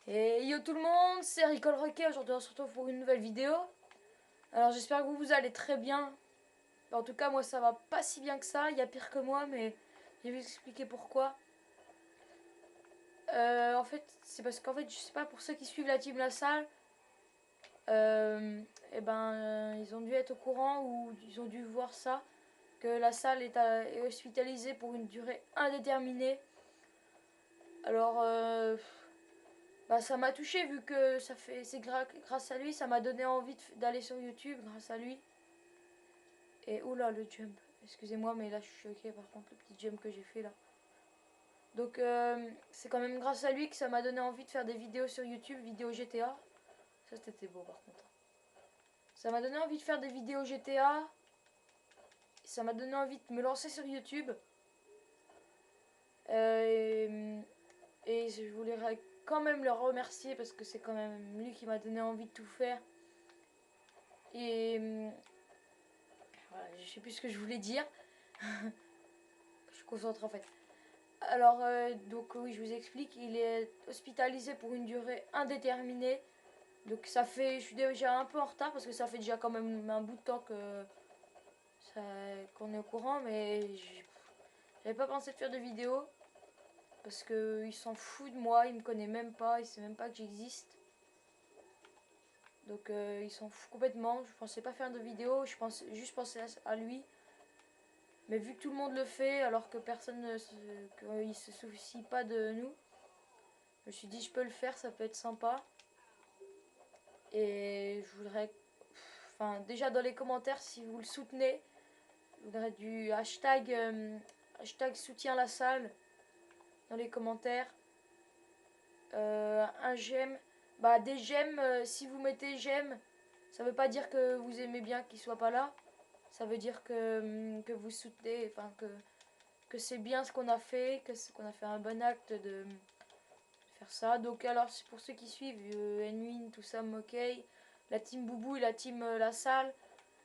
Et yo tout le monde, c'est Ricole Rocket. Aujourd'hui on se retrouve pour une nouvelle vidéo. Alors j'espère que vous allez très bien. En tout cas moi ça va pas si bien que ça. Il y a pire que moi, mais je vais vous expliquer pourquoi. En fait c'est parce qu'en fait je sais pas, pour ceux qui suivent la team La Salle, ils ont dû être au courant ou ils ont dû voir ça, que La Salle est hospitalisée pour une durée indéterminée. Alors bah, ça m'a touché vu que c'est grâce à lui, ça m'a donné envie d'aller sur YouTube grâce à lui. Et oula le jump, excusez-moi mais là je suis choquée par contre le petit jump que j'ai fait là. Donc c'est quand même grâce à lui que ça m'a donné envie de faire des vidéos sur YouTube, vidéos GTA. Ça c'était beau par contre. Ça m'a donné envie de faire des vidéos GTA. Ça m'a donné envie de me lancer sur YouTube. Euh, et je voulais quand même le remercier parce que c'est quand même lui qui m'a donné envie de tout faire. Et voilà, je sais plus ce que je voulais dire. Je suis concentrée en fait. Alors, donc oui, je vous explique, il est hospitalisé pour une durée indéterminée. Donc ça fait, je suis déjà un peu en retard parce que ça fait déjà quand même un bout de temps qu'on est au courant, mais j'avais pas pensé de faire de vidéo parce que il s'en fout de moi, il me connaît même pas, il sait même pas que j'existe. Donc il s'en fout complètement. Je pensais pas faire de vidéo, je pensais juste penser à lui. Mais vu que tout le monde le fait, alors que personne ne se soucie pas de nous, je me suis dit je peux le faire, ça peut être sympa. Et je voudrais, enfin déjà dans les commentaires si vous le soutenez, je voudrais du hashtag soutien la salle dans les commentaires. Un j'aime, bah des j'aime, si vous mettez j'aime, ça veut pas dire que vous aimez bien qu'il soit pas là. Ça veut dire que vous soutenez, enfin que c'est bien ce qu'on a fait, qu'on a fait un bon acte de faire ça. Donc alors c'est pour ceux qui suivent, Enwin, tout ça, Mokey, la team Boubou et la team La Salle,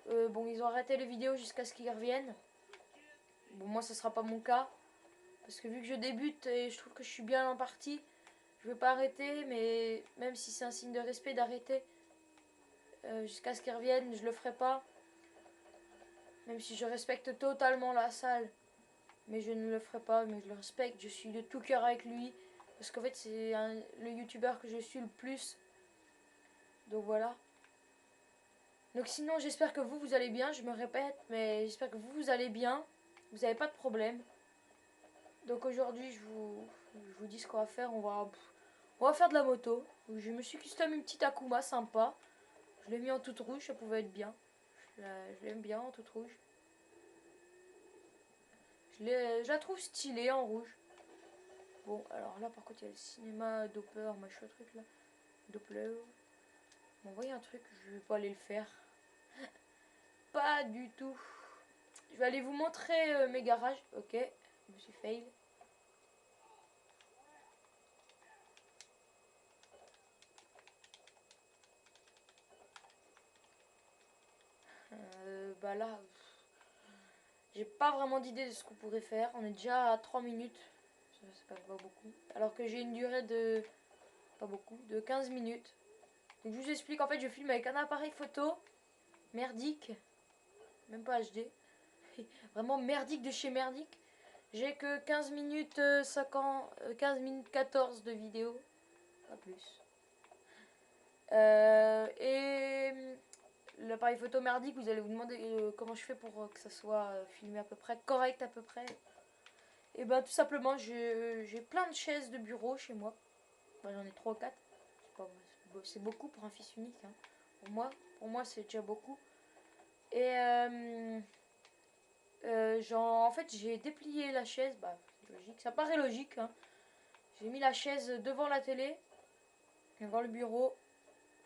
bon ils ont arrêté les vidéos jusqu'à ce qu'ils reviennent. Bon moi ce sera pas mon cas, parce que vu que je débute et je trouve que je suis bien en partie, je veux pas arrêter, mais même si c'est un signe de respect d'arrêter jusqu'à ce qu'ils reviennent, je le ferai pas. Même si je respecte totalement La Salle, mais je ne le ferai pas, mais je le respecte, je suis de tout cœur avec lui, parce qu'en fait c'est le youtubeur que je suis le plus. Donc voilà. Donc sinon j'espère que vous allez bien, je me répète, mais j'espère que vous allez bien, vous n'avez pas de problème. Donc aujourd'hui je vous dis ce qu'on va faire, on va faire de la moto. Je me suis custom une petite Akuma sympa, je l'ai mis en toute rouge, ça pouvait être bien. Je l'aime bien en toute rouge. Je la trouve stylée en rouge. Bon, alors là, par contre, il y a le cinéma Doppler, machin truc là. Doppler. M'envoyer un truc, je vais pas aller le faire. Pas du tout. Je vais aller vous montrer mes garages. Ok, je me suis fail. Bah là, j'ai pas vraiment d'idée de ce qu'on pourrait faire. On est déjà à 3 minutes. C'est pas beaucoup. Alors que j'ai une durée de. Pas beaucoup, de 15 minutes. Donc je vous explique, en fait, je filme avec un appareil photo merdique. Même pas HD. Vraiment merdique de chez merdique. J'ai que 15 minutes 50, 15 minutes 14 de vidéo, pas plus. Et l'appareil photo merdique, vous allez vous demander comment je fais pour que ça soit filmé à peu près correct à peu près. Et ben tout simplement, j'ai plein de chaises de bureau chez moi. Ben, j'en ai 3 ou 4. C'est beaucoup pour un fils unique. Hein. Pour moi c'est déjà beaucoup. Et en fait, j'ai déplié la chaise. Bah, c'est logique. Ça paraît logique. Hein. J'ai mis la chaise devant la télé, devant le bureau.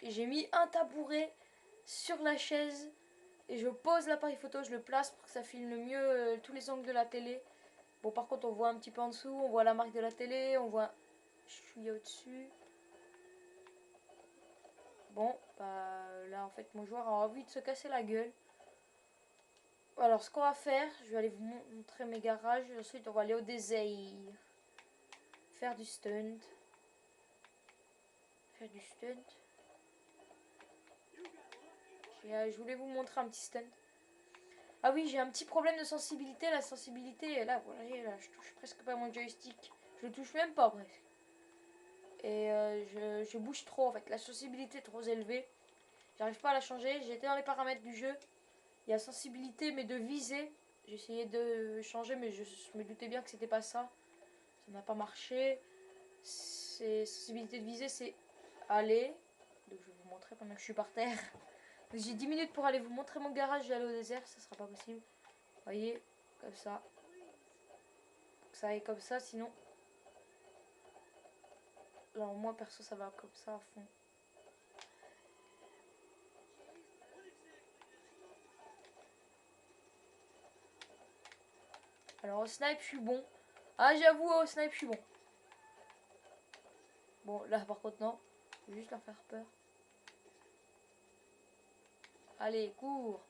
Et j'ai mis un tabouret sur la chaise. Et je pose l'appareil photo, je le place pour que ça filme le mieux tous les angles de la télé. Bon, par contre, on voit un petit peu en dessous. On voit la marque de la télé. On voit chouïa au-dessus. Bon, bah là, en fait, mon joueur a envie de se casser la gueule. Alors, ce qu'on va faire, je vais aller vous montrer mes garages. Ensuite, on va aller au désert. Faire du stunt. faire du stunt. Je voulais vous montrer un petit stunt. Ah oui, j'ai un petit problème de sensibilité. La sensibilité, là, vous voyez, là, je touche presque pas mon joystick. Je le touche même pas presque. Et je bouge trop en fait. La sensibilité est trop élevée. J'arrive pas à la changer. J'ai été dans les paramètres du jeu. Il y a sensibilité mais de visée. J'ai essayé de changer mais je me doutais bien que c'était pas ça. Ça n'a pas marché. Sensibilité de visée c'est aller. Donc je vais vous montrer pendant que je suis par terre. J'ai 10 minutes pour aller vous montrer mon garage et aller au désert. Ça sera pas possible. Vous voyez, comme ça. Ça est comme ça sinon. Alors moi perso ça va comme ça à fond. Alors au snipe je suis bon. Ah j'avoue au snipe je suis bon. Bon là par contre non. Je vais juste leur faire peur. Allez cours.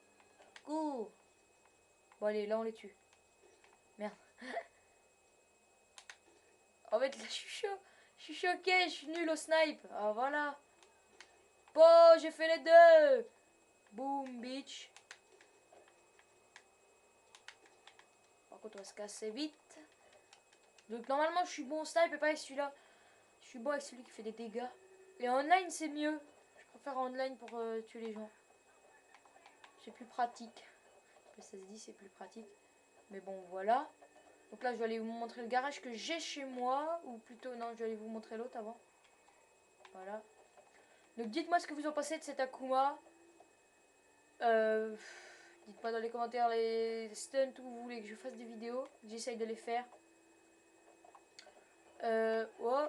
Cours. Bon allez là on les tue. Merde. En fait là je suis chaud. Je suis choqué, je suis nul au snipe. Ah voilà. Bon j'ai fait les deux. Boom bitch. Par contre on va se casser vite. Donc normalement je suis bon au snipe et pas avec celui-là. Je suis bon avec celui qui fait des dégâts. Et en online c'est mieux. Je préfère en online pour tuer les gens. C'est plus pratique. Le 16-10 c'est plus pratique. Mais bon voilà. Donc là je vais aller vous montrer le garage que j'ai chez moi. Ou plutôt non je vais aller vous montrer l'autre avant. Voilà. Donc dites-moi ce que vous en pensez de cet Akuma. Dites-moi dans les commentaires les stunts où vous voulez que je fasse des vidéos. J'essaye de les faire. Oh.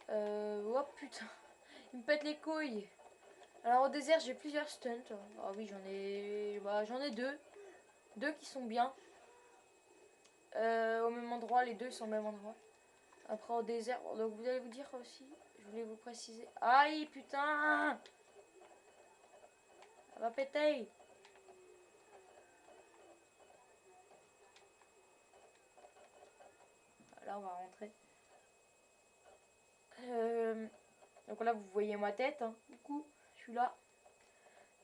Oh putain. Il me pète les couilles. Alors au désert j'ai plusieurs stunts. Ah oui j'en ai deux. Deux qui sont bien. Au même endroit, les deux sont au même endroit. Après au désert, donc vous allez vous dire aussi, je voulais vous préciser. Aïe putain. Ça va péter. Là on va rentrer. Donc là vous voyez ma tête. Hein. Du coup, je suis là.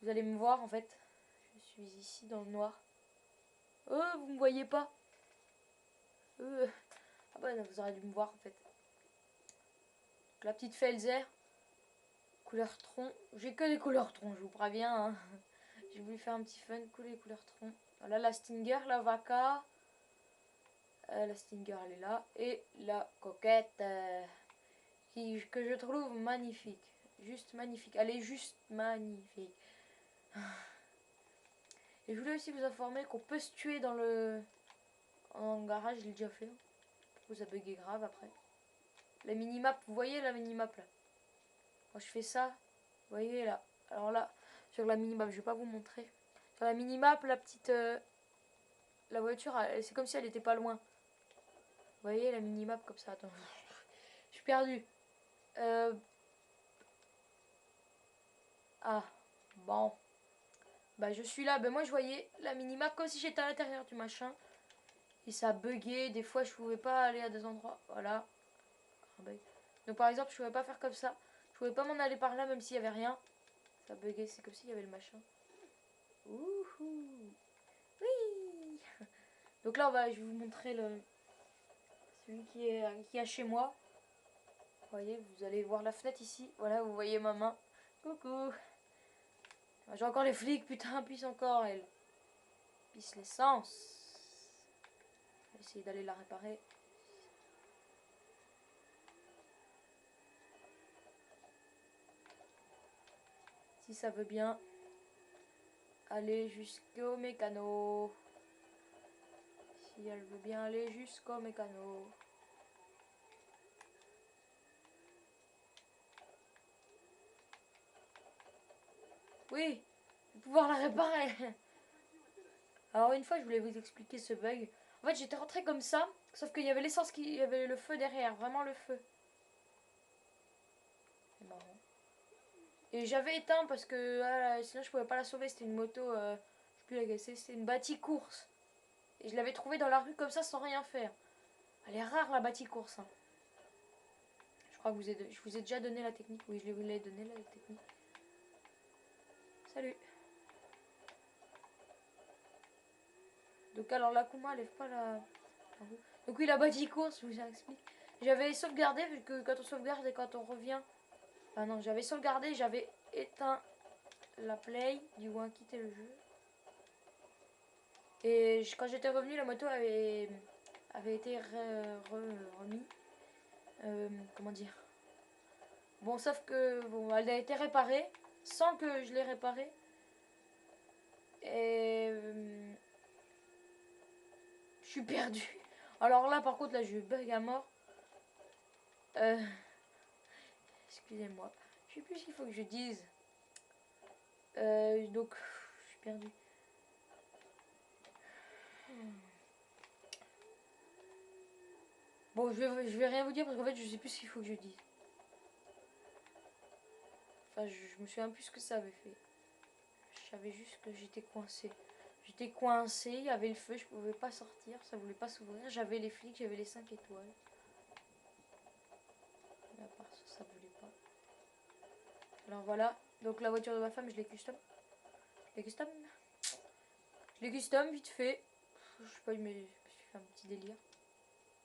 Vous allez me voir en fait. Je suis ici dans le noir. Oh, vous me voyez pas. Ah bah non, vous aurez dû me voir en fait. Donc, la petite Felzer. Couleur tronc. J'ai que des couleurs tronc, je vous préviens. Hein. J'ai voulu faire un petit fun, couleur les couleurs tronc. Voilà la Stinger, la Vaca. La Stinger elle est là. Et la coquette que je trouve magnifique. Juste magnifique. Elle est juste magnifique. Et je voulais aussi vous informer qu'on peut se tuer dans le garage, je l'ai déjà fait. Vous a bugué grave après. La minimap, vous voyez la minimap là. Quand je fais ça, vous voyez là. Alors là, sur la minimap, je vais pas vous montrer. Sur la minimap, la petite... la voiture, c'est comme si elle était pas loin. Vous voyez la minimap comme ça. Attends. Je suis perdu. Ah, bon. Bah je suis là. Ben moi je voyais la minimap comme si j'étais à l'intérieur du machin. Et ça buguait. Des fois je pouvais pas aller à des endroits. Voilà. Donc par exemple je pouvais pas faire comme ça. Je pouvais pas m'en aller par là même s'il y avait rien. Ça buguait. C'est comme s'il y avait le machin. Ouhou. Oui. Donc là je vais vous montrer celui qui est chez moi. Vous voyez, vous allez voir la fenêtre ici. Voilà, vous voyez ma main. Coucou. J'ai encore les flics, putain, pisse encore elle. Pisse l'essence. Je vais essayer d'aller la réparer. Si ça veut bien aller jusqu'au mécano. Si elle veut bien aller jusqu'au mécano. Oui, je vais pouvoir la réparer. Alors une fois, je voulais vous expliquer ce bug. En fait, j'étais rentré comme ça, sauf qu'il y avait l'essence, il y avait le feu derrière, vraiment le feu. C'est marrant. Et j'avais éteint parce que sinon je pouvais pas la sauver. C'était une moto, je sais plus la casser, c'était une bâtie course. Et je l'avais trouvée dans la rue comme ça sans rien faire. Elle est rare la bâtie course. Hein. Je crois que je vous ai déjà donné la technique. Oui, je vous l'ai donné la technique. Salut. Donc alors la Kuma lève pas la roue. Donc oui, la body course, je vous explique. J'avais sauvegardé, vu que quand on sauvegarde et quand on revient... Ah non, j'avais sauvegardé, j'avais éteint la play, du moins quitté le jeu. Et quand j'étais revenu, la moto avait été remis. Comment dire? Bon, sauf que bon, elle a été réparée sans que je l'ai réparée. Et je suis perdue. Alors là, par contre, là, je bug à mort. Excusez-moi. Je sais plus ce qu'il faut que je dise. Donc, je suis perdue. Bon, je vais rien vous dire parce qu'en fait, je sais plus ce qu'il faut que je dise. Enfin, je me souviens plus ce que ça avait fait. Je savais juste que j'étais coincée. J'étais coincée, il y avait le feu, je pouvais pas sortir, ça voulait pas s'ouvrir. J'avais les flics, j'avais les 5 étoiles. Mais à part ça, ça voulait pas. Alors voilà, donc la voiture de ma femme, je l'ai custom. Je l'ai custom vite fait. Je sais pas, je me suis fait un petit délire.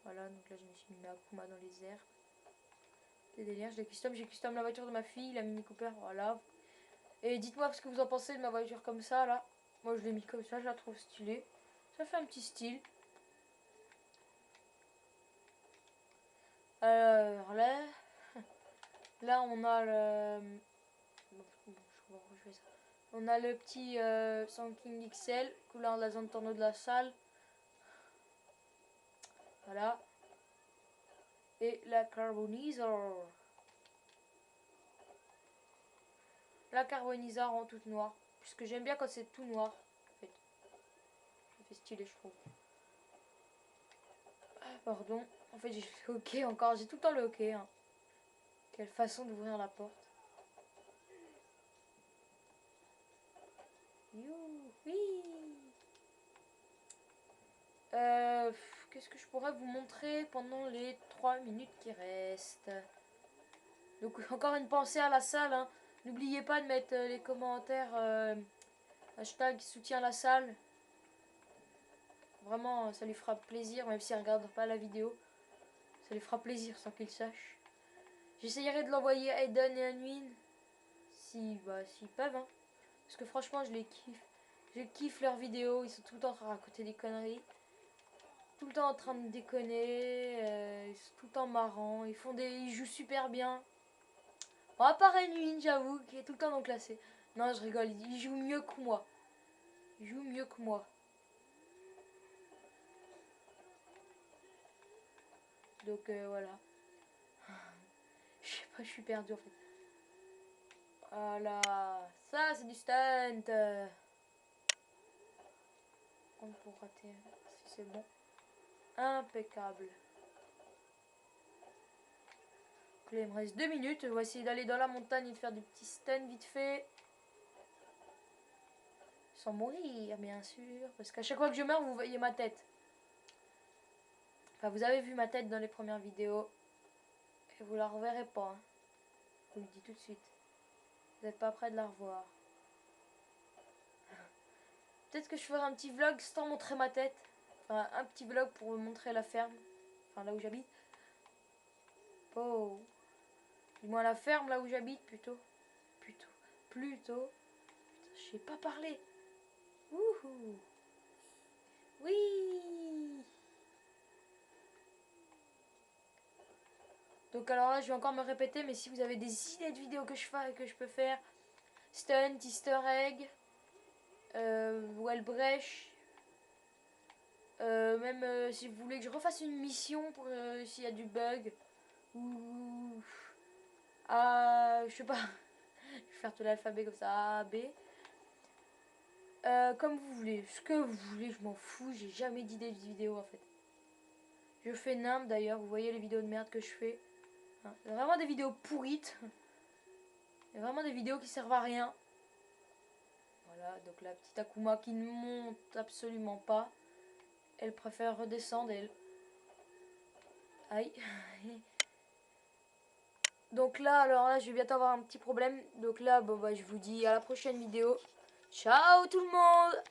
Voilà, donc là je me suis mis ma Akuma dans les airs. Des délires, je l'ai custom. J'ai custom la voiture de ma fille, la Mini Cooper, voilà. Et dites-moi ce que vous en pensez de ma voiture comme ça, là. Moi je l'ai mis comme ça, je la trouve stylée. Ça fait un petit style. Alors là on a le... On a le petit Sanking XL, couleur de la zone tourneau de la salle. Voilà. Et la Carbonizer. La Carbonizer en toute noire. Puisque j'aime bien quand c'est tout noir. En fait. Ça fait stylé, je trouve. Ah, pardon. En fait, j'ai fait OK encore. J'ai tout le temps le OK. Hein. Quelle façon d'ouvrir la porte. Oui. Qu'est-ce que je pourrais vous montrer pendant les 3 minutes qui restent? Donc encore une pensée à la salle. Hein. N'oubliez pas de mettre les commentaires hashtag soutien la salle. Vraiment, ça lui fera plaisir, même s'il ne regarde pas la vidéo. Ça lui fera plaisir sans qu'il sache. J'essayerai de l'envoyer à Eden et à Nwin. S'ils peuvent. Hein. Parce que franchement, je les kiffe. Je kiffe leurs vidéos. Ils sont tout le temps en train de raconter des conneries. Tout le temps en train de déconner. Ils sont tout le temps marrants. Ils jouent super bien. Bon, à part Nwin, j'avoue, qui est tout le temps non classé. Non, je rigole. Ils jouent mieux que moi. Ils jouent mieux que moi. Donc voilà. Je sais pas, je suis perdue en fait. Voilà. Ça, c'est du stunt. On pourra rater si c'est bon. Impeccable. Donc là, il me reste 2 minutes. Je vais essayer d'aller dans la montagne et de faire des petits stuns vite fait. Sans mourir, bien sûr. Parce qu'à chaque fois que je meurs, vous voyez ma tête. Enfin, vous avez vu ma tête dans les premières vidéos. Et vous la reverrez pas. Hein. Je vous le dis tout de suite. Vous n'êtes pas prêt de la revoir. Peut-être que je ferai un petit vlog sans montrer ma tête. Enfin, un petit vlog pour vous montrer la ferme. Enfin, là où j'habite. Oh. Dis-moi la ferme, là où j'habite, plutôt. Putain, je sais pas parler. Wouhou. Oui. Donc alors là, je vais encore me répéter, mais si vous avez des idées de vidéos que je peux faire, stunt, easter egg, Wellbrecht, même si vous voulez que je refasse une mission pour s'il y a du bug, ou je sais pas, je vais faire tout l'alphabet comme ça, A, B. Comme vous voulez, ce que vous voulez, je m'en fous, j'ai jamais d'idée de vidéo en fait. Je fais nimble d'ailleurs, vous voyez les vidéos de merde que je fais. Hein, c'est vraiment des vidéos pourrites. C'est vraiment des vidéos qui servent à rien. Voilà, donc la petite Akuma qui ne monte absolument pas. Elle préfère redescendre, elle. Aïe. Donc là, alors là, je vais bientôt avoir un petit problème. Donc là, bon, bah, je vous dis à la prochaine vidéo. Ciao tout le monde!